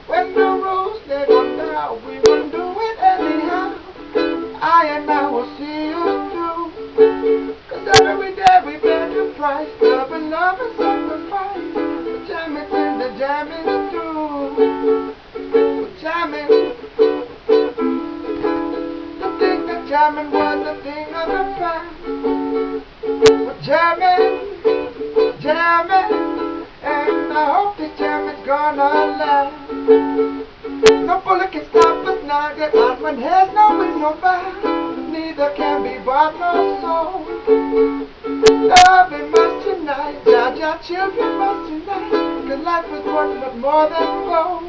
When the rules they go down, we gon' do it anyhow. I and I will see you through. 'Cause every day we pay the price. Love and sacrifice. We're jamming till the jamming's through. We're jamming. To think that jamming was a thing of the past. We're jamming, and I hope this jamming's gonna last. No bullet can stop us now. Get out when heads no win no back. Neither can be bought no soul. Loving must unite, Jah children must unite. 'Cause life is worth but more than gold.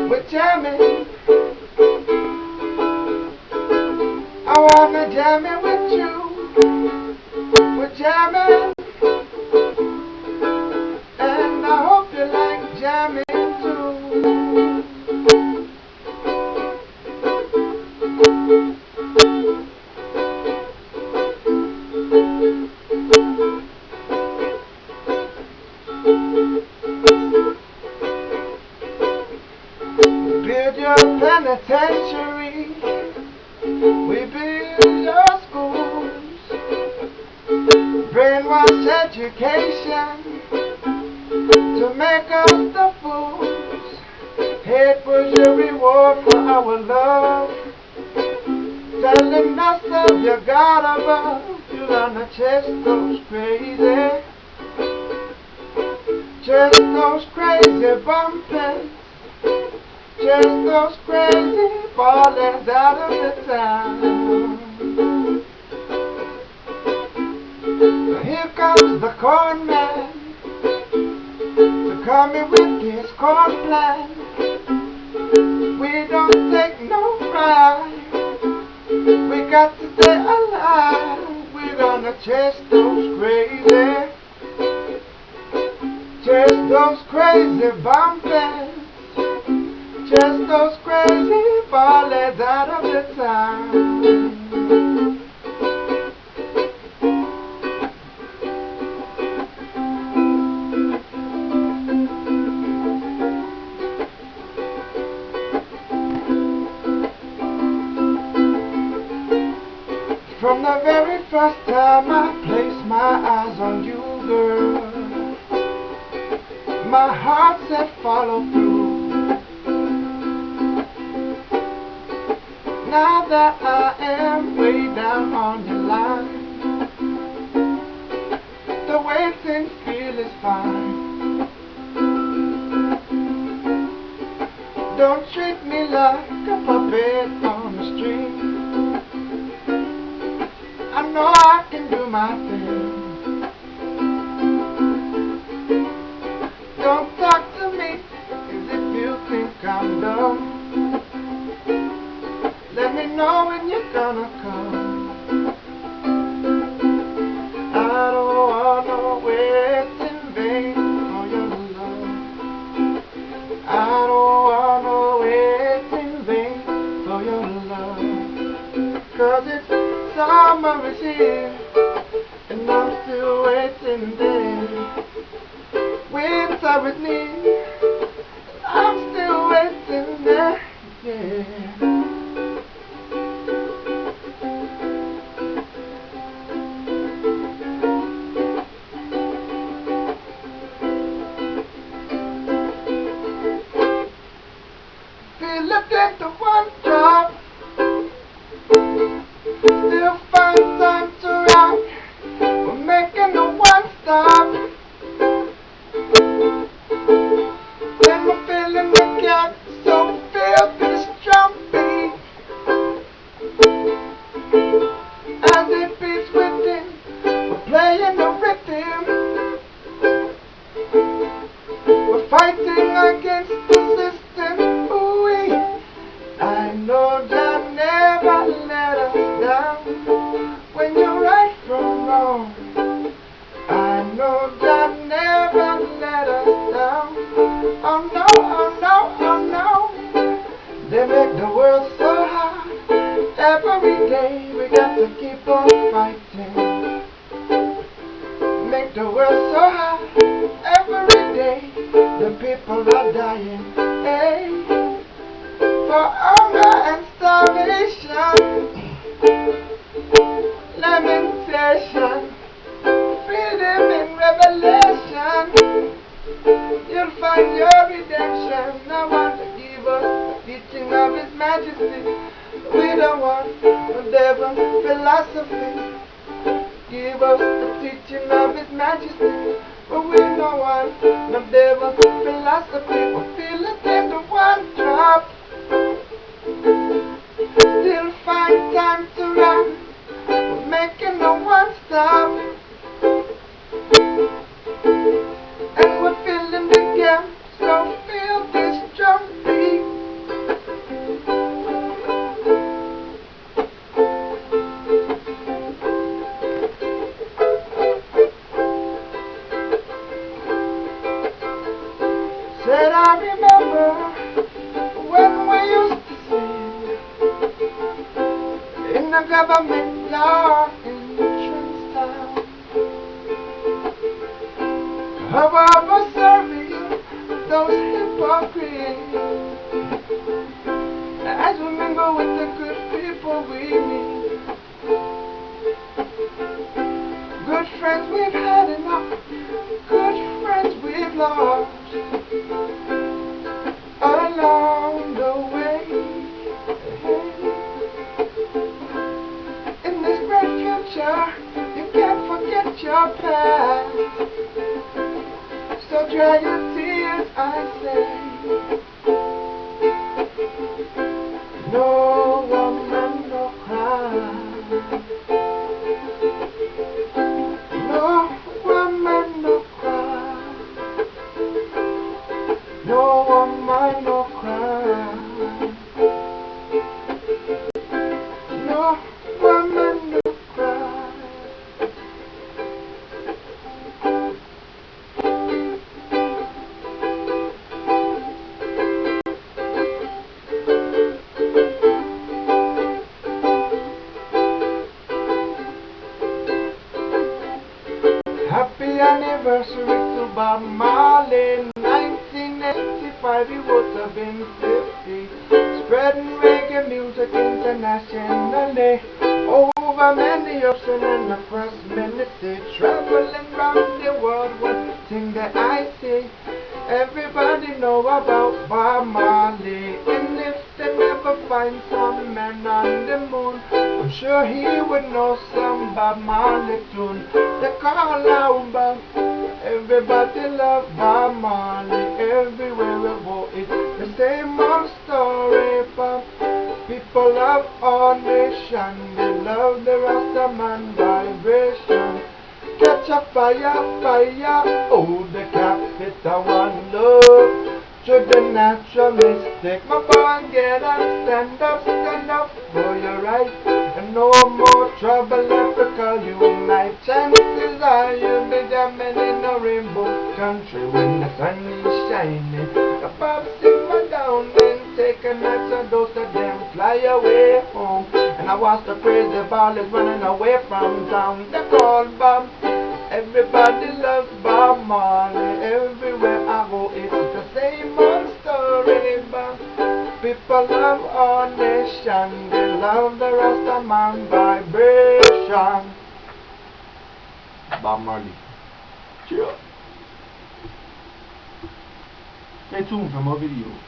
We're jamming. I wanna jam it with you. We're jamming, and I hope you like jamming too. Build your penitentiary. We build your schools. Brainwash education to make us the fools. Hate was your reward for our love. Telling us of your God above. You wanna chase those crazy. Chase those crazy bumpers. Chase those crazy ballers out of the town. Here comes the corn man to come in with his corn plan. We don't take no pride. We got to stay alive. We're gonna chase those crazy. Chase those crazy bumpers. Just those crazy ballers out of the town. From the very first time I placed my eyes on you, girl, my heart said follow through. Now that I am way down on your line, the way things feel is fine. Don't treat me like a puppet on the string. I know I can do my thing. Don't talk to me as if you think I'm dumb. Let me know when you're gonna come. I don't wanna wait in vain for your love. I don't wanna wait in vain for your love. 'Cause it's summer is here, and I'm still waiting there. Winter is near, I'm still waiting there, yeah. Look at the one drop. Still find time to rock. We're making the one stop. Then we're feeling the gap, so feel this drum beat as it beats within. We're playing the rhythm. We're fighting against the system. I know Jah never let us down. When you're right from wrong, I know Jah never let us down. Oh no, oh no, oh no. They make the world so hard. Every day we got to keep on fighting. Make the world so hard. Every day the the people are dying, hey, for hunger and starvation, lamentation, freedom in revelation. You'll find your redemption. I want to give us the teaching of His Majesty. We don't want no devil's philosophy. Give us the teaching of His Majesty, but we don't want no devil's philosophy. We feel it in the one drop. Still find time to run. We're making no one stop. And we're filling the gap, so feel this drum beat. Said I remember when we used to sing in the government yard in Trenchtown. About us serving those hypocrites. As we mingle with the good people we meet, good friends we've had enough, good friends we've lost along the way. In this great future, you can't forget your past. So dry your tears, I say. No woman, no cry. No woman, no cry. No woman, no cry. No woman, no cry. Happy anniversary to Bob Marley. 1985, he would have been 50. Spreading reggae music internationally, over many oceans and across many seas. Traveling round the world, one thing that I see, everybody know about Bob Marley. And if they never find some man on the moon, I'm sure he would know some Bob Marley tune. They call out Bob. Everybody love Bob Marley. Everywhere we go, it's the same old story. Bob. People love our nation. They love the Rastaman vibration. Catch a fire, fire. Oh, the capital one love. To the natural mistake, my boy, get up, stand up for your right. And no more trouble, Africa unite. Chances are you'll be jamming in a rainbow country when the sun is shining. The Bob sing my down, then take a nice dose of them, fly away home. And I watch the crazy ball is running away from town. They call Bob. Everybody loves Bob Marley. Everywhere I go, it's the same old story. Bob. People love our nation. They love the Rastaman vibration. Bob Marley. Cheer up. Stay tuned for more videos.